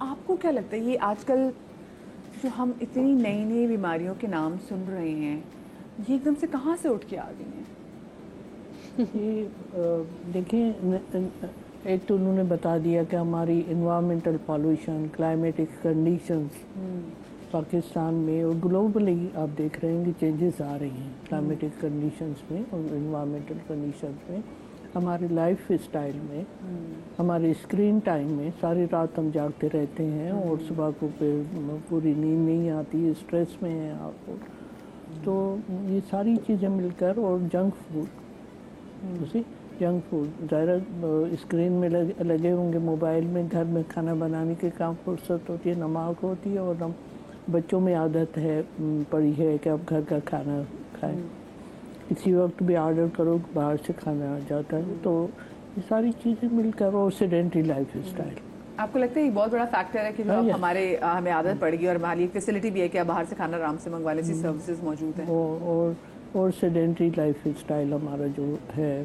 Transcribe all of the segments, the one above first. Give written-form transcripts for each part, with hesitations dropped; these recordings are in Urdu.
آپ کو کیا لگتا ہے یہ آج کل جو ہم اتنی نئی نئی بیماریوں کے نام سن رہے ہیں یہ ایک دم سے کہاں سے اٹھ کے آ گئی ہیں؟ دیکھیں، ایک تو انہوں نے بتا دیا کہ ہماری environmental pollution, climatic conditions Pakistan میں اور گلوبلی آپ دیکھ رہے ہیں کہ چینجز آ رہی ہیں کلائمیٹک کنڈیشنز میں اور انوائرمنٹل کنڈیشنز میں، ہمارے لائف اسٹائل میں، ہمارے اسکرین ٹائم میں. ساری رات ہم جاگتے رہتے ہیں اور صبح کو پھر پوری نیند نہیں آتی، اسٹریس میں ہیں آپ. تو یہ ساری چیزیں مل کر، اور جنک فوڈ، جنک فوڈ ظاہر اسکرین میں لگے ہوں گے، موبائل میں، گھر میں کھانا بنانے کے کام فرصت ہوتی ہے، نماز ہوتی ہے، اور بچوں میں عادت ہے پڑی ہے کہ اب گھر کا کھانا کھائیں. کسی وقت بھی آرڈر کرو باہر سے کھانا آ جاتا ہے. تو یہ ساری چیزیں مل کر، اور سیڈنٹری لائف اسٹائل. آپ کو لگتا ہے یہ بہت بڑا فیکٹر ہے کہ جو ہمیں عادت پڑ گئی، اور ہماری فیسلٹی بھی ہے کہ باہر سے کھانا آرام سے منگوا لیں، ایسی سروسز موجود ہیں. اور سیڈنٹری لائف اسٹائل ہمارا جو ہے،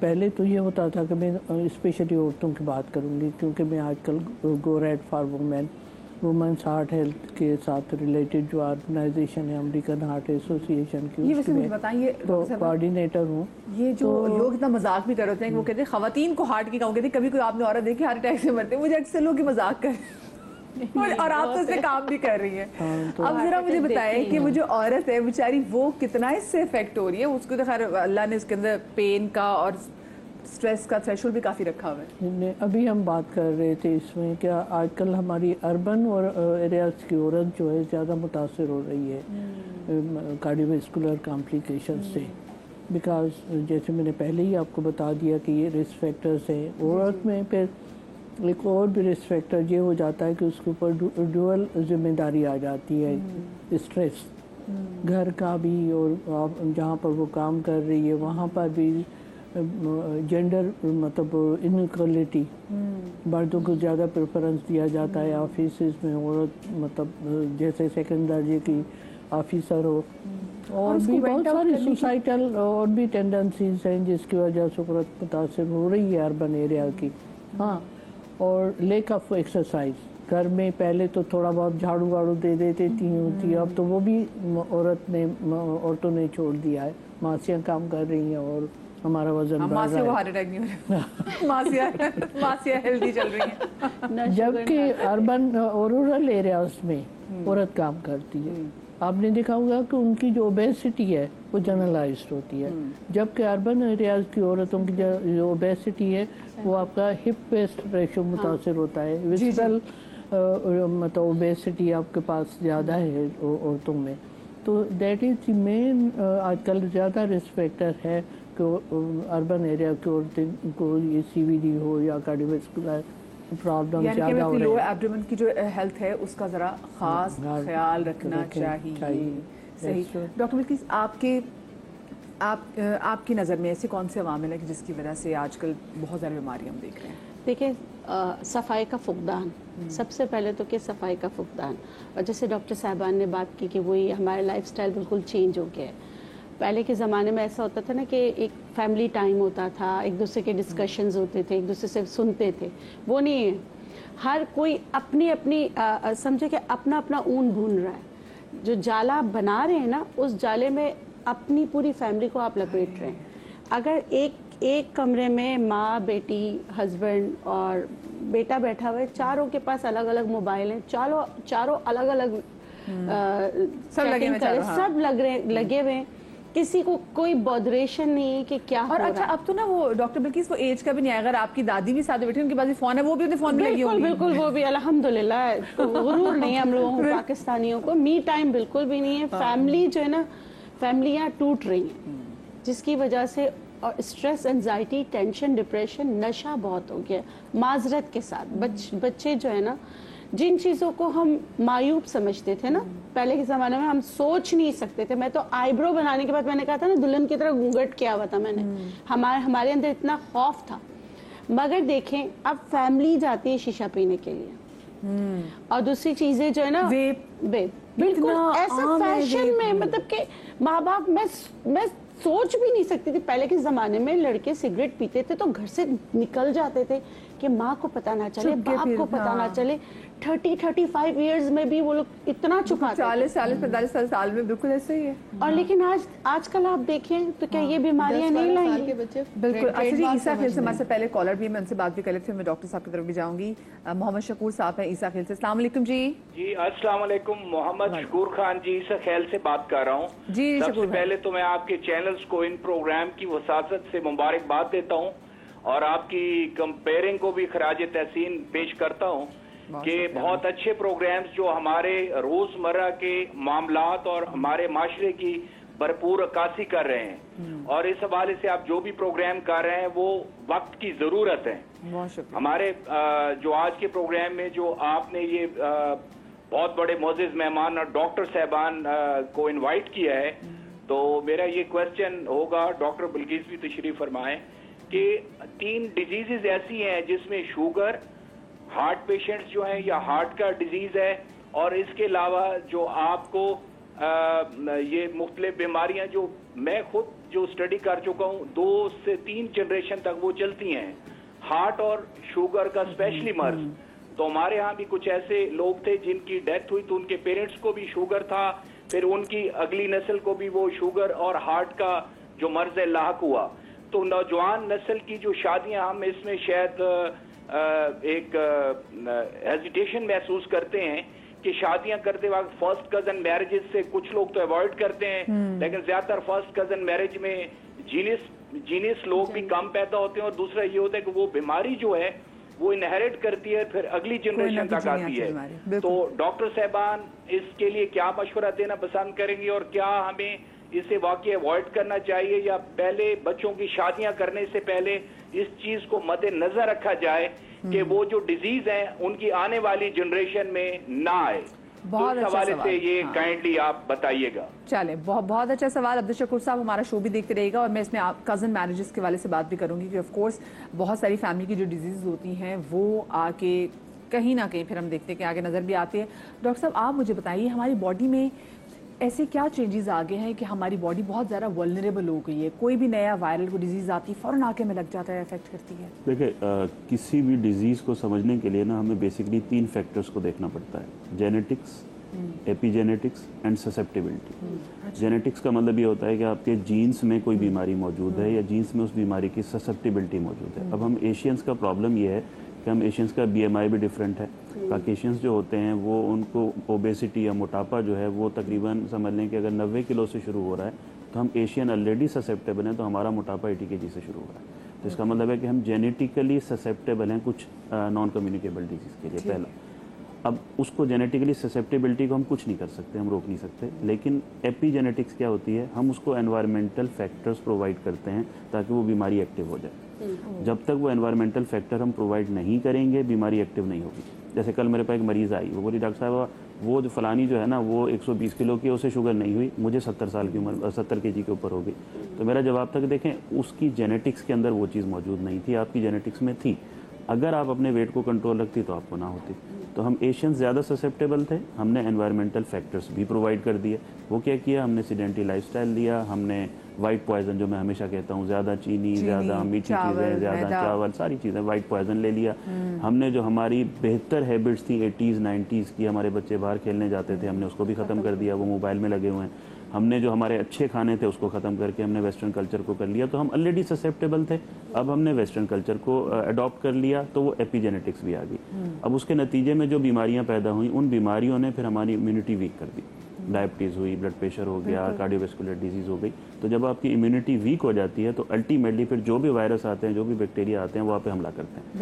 پہلے تو یہ ہوتا تھا کہ میں اسپیشلی عورتوں کی بات کروں گی، کیونکہ میں آج کل go red for women's heart health کے ساتھ ریلیٹڈ جو آرگنائزیشن ہے امریکن ہارٹ ایسوسی ایشن کی، یہ مجھے بتائیں، کوآرڈینیٹر ہوں. یہ جو لوگ اتنا مذاق بھی کر رہے ہیں کہ وہ کہتے ہیں خواتین کو ہارٹ کی کہتے ہیں، کبھی کوئی آپ نے عورت دیکھی ہارٹ اٹیک سے مرتے ہیں، مجھے اکثر لوگ مذاق کر اور آپ تو اس سے کام بھی کر رہی ہیں. اب ذرا مجھے بتائیں کہ وہ جو عورت ہے بیچاری، وہ کتنا اس سے افیکٹ ہو رہی ہے؟ اس کو تو خیر اللہ نے اس کے اندر پین کا اور سٹریس کا تھریشولڈ بھی کافی رکھا ہوا ہے. ابھی ہم بات کر رہے تھے اس میں کہ آج کل ہماری اربن اور ایریاز کی عورت جو ہے زیادہ متاثر ہو رہی ہے کارڈیو ویسکولر کمپلیکیشن سے، بیکاز جیسے میں نے پہلے ہی آپ کو بتا دیا کہ یہ رسک فیکٹرز ہیں. عورت میں پھر ایک اور بھی رسک فیکٹر یہ ہو جاتا ہے کہ اس کے اوپر ڈوئل ذمہ داری آ جاتی ہے، اسٹریس گھر کا بھی، اور جہاں پر وہ کام کر رہی ہے وہاں پر بھی جینڈر مطلب انیکوالٹی، مردوں کو زیادہ پریفرنس دیا جاتا ہے آفیسز میں، عورت مطلب جیسے سیکنڈ درجے کی آفیسر ہو. اور بھی بہت ساری سوسائٹل اور بھی ٹینڈنسیز ہیں جس کی وجہ سے عورت متاثر ہو رہی ہے اربن ایریا کی. ہاں، اور لیک آف ایکسرسائز. گھر میں پہلے تو تھوڑا بہت جھاڑو واڑو دے دیتے تھی، اب تو وہ بھی عورتوں نے چھوڑ دیا ہے. ماسیاں کام کر رہی ہیں اور ہمارا وزن بڑھ رہا ہے. ہارٹ اٹیک نہیں ہو رہا، ماسیاں ہیلدی چل رہی ہیں. جبکہ اربن اور رورل ایریاز میں عورت کام کرتی ہے. آپ نے دیکھا ہوگا کہ ان کی جو اوبیسٹی ہے وہ جنرلائزڈ ہوتی ہے، جبکہ اربن ایریاز کی عورتوں کی جو اوبیسٹی ہے وہ آپ کا ہپ ویسٹ ریشو متاثر ہوتا ہے. وسرل مطلب اوبیسٹی آپ کے پاس زیادہ ہے عورتوں میں. تو دیٹ از دی مین آج کل زیادہ رسک فیکٹر ہے کہ اربن ایریا کی عورتیں کو یہ سی وی ڈی ہو یا کارڈیوویسکولر پرابلم زیادہ ہو رہے ہیں. لوور ایبڈومن کی جو ہیلتھ ہے اس کا ذرا خاص خیال رکھنا چاہیے. صحیح. ڈاکٹر بلقیس، آپ کی نظر میں ایسے کون سے عوامل ہیں جس کی وجہ سے آج کل بہت زیادہ بیماریاں ہم دیکھ رہے ہیں؟ دیکھیں، صفائی کا فقدان، سب سے پہلے تو کہ صفائی کا فقدان. اور جیسے ڈاکٹر صاحبان نے بات کی کہ وہی ہمارا لائف سٹائل بالکل چینج ہو گیا ہے. پہلے کے زمانے میں ایسا ہوتا تھا نا کہ ایک فیملی ٹائم ہوتا تھا، ایک دوسرے کے ڈسکشنز ہوتے تھے، ایک دوسرے سے سنتے تھے. وہ نہیں ہے. ہر کوئی اپنی سمجھے کہ اپنا اون بھون رہا ہے. جو جالا بنا رہے ہیں نا، اس جالے میں اپنی پوری فیملی کو آپ لپیٹ رہے ہیں. اگر ایک کمرے میں ماں، بیٹی، ہسبینڈ اور بیٹا بیٹھا ہوا ہے، چاروں کے پاس الگ الگ موبائل ہیں، چاروں الگ الگ سب لگے ہوئے ہیں. کسی کو کوئی بودریشن نہیں ہے کہ کیا ہو رہا ہے. اور اچھا، اب تو نا وہ ڈاکٹر بلقیس وہ ایج کا بھی نہیں ہے. اگر آپ کی دادی بھی ساتھ بیٹھی ان کے پاس فون ہے، وہ بھی اپنے فون میں لگی ہوگی. بالکل وہ بھی الحمدللہ. غرور نہیں ہے ہم لوگوں کو پاکستانیوں کو، می ٹائم بالکل بھی نہیں ہے. فیملی جو ہے نا، فیملیاں ٹوٹ رہی ہیں جس کی وجہ سے، اور اسٹریس، انزائٹی، ٹینشن، ڈپریشن، نشہ بہت ہو گیا. معذرت کے ساتھ بچے جو ہے نا، جن چیزوں کو ہم معیوب سمجھتے تھے نا پہلے کے زمانے میں، ہم سوچ نہیں سکتے تھے. میں تو آئی برو بنانے کے بعد میں نے کہا تھا نا دلہن کی طرح گھونگھٹ کیا ہوا تھا میں نے. ہمارے اندر اتنا خوف تھا. مگر دیکھیں اب فیملی جاتی ہے شیشہ پینے کے لیے، اور دوسری چیزیں جو ہے نا بالکل ایسا فیشن میں، مطلب کہ ماں باپ، میں سوچ بھی نہیں سکتی تھی. پہلے کے زمانے میں لڑکے سگریٹ پیتے تھے تو گھر سے نکل جاتے تھے کہ ماں کو پتا نہ چلے, باپ کو پتا نہ چلے. 30-35 ایئرز میں بھی وہ لوگ اتنا چھپاتے ہیں. 40-45 سال میں بالکل ایسے ہی ہے. اور لیکن آج کل آپ دیکھیں تو کیا یہ بیماریاں نہیں لائیں گے بالکل. اچھا جی, عیسیٰ خیل سے ہمارے سے پہلے کالر بھی, میں ان سے بات بھی کر لیتی ہوں, میں ڈاکٹر صاحب کی طرف بھی جاؤں گی. محمد شکور صاحب ہیں عیسیٰ خیل سے. السلام علیکم جی. جی السلام علیکم, محمد شکور خان جی عیسیٰ خیل سے بات کر رہا ہوں. جی سب سے پہلے تو میں آپ کے چینلز کو ان پروگرام کی وساطت سے مبارکباد دیتا ہوں اور آپ کی کمپیئرنگ کو بھی خراج تحسین پیش کرتا ہوں کہ بہت اچھے پروگرامز جو ہمارے روزمرہ کے معاملات اور ہمارے معاشرے کی بھرپور عکاسی کر رہے ہیں, اور اس حوالے سے آپ جو بھی پروگرام کر رہے ہیں وہ وقت کی ضرورت ہے. ہمارے جو آج کے پروگرام میں جو آپ نے یہ بہت بڑے معزز مہمان اور ڈاکٹر صاحبان کو انوائٹ کیا ہے, تو میرا یہ کوسچن ہوگا, ڈاکٹر بلقیس بھی تشریف فرمائیں, کہ 3 ڈیزیزز ایسی ہیں جس میں شوگر, ہارٹ پیشنٹس جو ہیں یا ہارٹ کا ڈیزیز ہے, اور اس کے علاوہ جو آپ کو یہ مختلف بیماریاں جو میں خود جو اسٹڈی کر چکا ہوں 2 سے 3 جنریشن تک وہ چلتی ہیں, ہارٹ اور شوگر کا اسپیشلی مرض. تو ہمارے ہاں بھی کچھ ایسے لوگ تھے جن کی ڈیتھ ہوئی تو ان کے پیرنٹس کو بھی شوگر تھا, پھر ان کی اگلی نسل کو بھی وہ شوگر اور ہارٹ کا جو مرض ہے لاحق ہوا. تو نوجوان نسل کی جو شادیاں, ہم اس میں شاید ایک ہیزیٹیشن محسوس کرتے ہیں کہ شادیاں کرتے وقت فرسٹ کزن میرجز سے کچھ لوگ تو اوائڈ کرتے ہیں, لیکن زیادہ تر فرسٹ کزن میرج میں جینیس لوگ بھی کم پیدا ہوتے ہیں, اور دوسرا یہ ہوتا ہے کہ وہ بیماری جو ہے وہ انہیریٹ کرتی ہے, پھر اگلی جنریشن تک آتی ہے. تو ڈاکٹر صاحبان اس کے لیے کیا مشورہ دینا پسند کریں گے, اور کیا ہمیں اسے واقعی اوائڈ کرنا چاہیے, یا پہلے بچوں کی شادیاں کرنے سے پہلے اس چیز کو مد نظر رکھا جائے کہ وہ جو ڈیزیز ہیں ان کی آنے والی جنریشن میں نہ آئے؟ بہت اچھا حوالے سوال سے یہ کائنڈلی آپ بتائیے گا. چلیں, بہت اچھا سوال. عبدالشکور صاحب ہمارا شو بھی دیکھتے رہے گا, اور میں اس میں کزن میرجز کے والے سے بات بھی کروں گی کہ آف کورس بہت ساری فیملی کی جو ڈیزیز ہوتی ہیں وہ آ کے کہیں نہ کہیں پھر ہم دیکھتے ہیں کہ آگے نظر بھی آتی ہے. ڈاکٹر صاحب آپ مجھے بتائیے, ہماری باڈی میں ایسے کیا چینجز آگے ہیں کہ ہماری باڈی بہت زیادہ ولنریبل ہو گئی ہے, کوئی بھی نیا وائرل کو ڈیزیز آتی ہے فوراً آ کے میں لگ جاتا ہے, افیکٹ کرتی ہے؟ دیکھیں, کسی بھی ڈیزیز کو سمجھنے کے لیے نا ہمیں بیسکلی 3 فیکٹرز کو دیکھنا پڑتا ہے, genetics, epigenetics and susceptibility. Genetics کا مطلب یہ ہوتا ہے کہ آپ کے جینس میں کوئی بیماری موجود ہے یا جینس میں اس بیماری کی سسیپٹیبلٹی موجود ہے. اب ہم ایشینز کا پرابلم یہ ہے کہ ہم ایشینز کا BMI بھی ڈفرینٹ ہے. کاکیشینز جو ہوتے ہیں وہ ان کو اوبیسٹی یا موٹاپا جو ہے وہ تقریباً سمجھ لیں کہ اگر 90 کلو سے شروع ہو رہا ہے تو ہم ایشین آلریڈی سسیپٹیبل ہیں, تو ہمارا موٹاپا 80 kg سے شروع ہو رہا ہے. تو اس کا مطلب ہے کہ ہم جینیٹیکلی سسیپٹیبل ہیں کچھ نان کمیونیکیبل ڈیزیز کے لیے. پہلا, اب اس کو جینیٹیکلی سسیپٹیبلٹی کو ہم کچھ نہیں کر سکتے, ہم روک نہیں سکتے, لیکن ایپی جینیٹکس کیا ہوتی ہے, ہم اس کو انوائرمنٹل فیکٹرز پرووائڈ کرتے ہیں تاکہ وہ بیماری ایکٹیو ہو جائے. جب تک وہ انوائرمنٹل فیکٹر ہم پرووائڈ نہیں کریں گے بیماری ایکٹیو نہیں ہوگی. جیسے کل میرے پاس ایک مریض آئی, وہ بولی ڈاکٹر صاحب وہ جو فلانی جو ہے نا وہ 120 کلو کی, اسے شوگر نہیں ہوئی, مجھے 70 سال کی عمر 70 kg کے اوپر ہو گئی. تو میرا جواب تھا کہ دیکھیں اس کی جینیٹکس کے اندر وہ چیز موجود نہیں تھی, آپ کی جینیٹکس میں تھی. اگر آپ اپنے ویٹ کو کنٹرول رکھتی تو آپ کو نہ ہوتی. تو ہم ایشینز زیادہ سسیپٹیبل تھے, ہم نے انوائرمنٹل فیکٹرز بھی پرووائڈ کر دیے. وہ کیا کیا, ہم نے سیڈینٹری لائف سٹائل لیا, ہم نے وائٹ پوائزن جو میں ہمیشہ کہتا ہوں, زیادہ چینی, زیادہ میٹھی چیزیں, زیادہ چاول, ساری چیزیں, وائٹ پوائزن لے لیا. ہم نے جو ہماری بہتر ہیبٹس تھی 80s 90s کی, ہمارے بچے باہر کھیلنے جاتے تھے, ہم نے اس کو بھی ختم کر دیا, وہ موبائل میں لگے ہوئے ہیں. ہم نے جو ہمارے اچھے کھانے تھے اس کو ختم کر کے ہم نے ویسٹرن کلچر کو کر لیا. تو ہم آلریڈی سسیپٹیبل تھے, اب ہم نے ویسٹرن کلچر کو اڈاپٹ کر لیا, تو وہ ایپی جینیٹکس بھی آ گئی. اب اس کے نتیجے میں جو بیماریاں پیدا ہوئیں ان بیماریوں نے پھر ہماری امیونٹی ویک کر دی. ڈائبٹیز ہوئی, بلڈ پریشر ہو گیا, کارڈیو ویسکولر ڈیزیز ہو گئی. تو جب آپ کی امیونٹی ویک ہو جاتی ہے تو الٹیمیٹلی پھر جو بھی وائرس آتے ہیں, جو بھی بیکٹیریا آتے ہیں, وہ آپ پہ حملہ کرتے ہیں.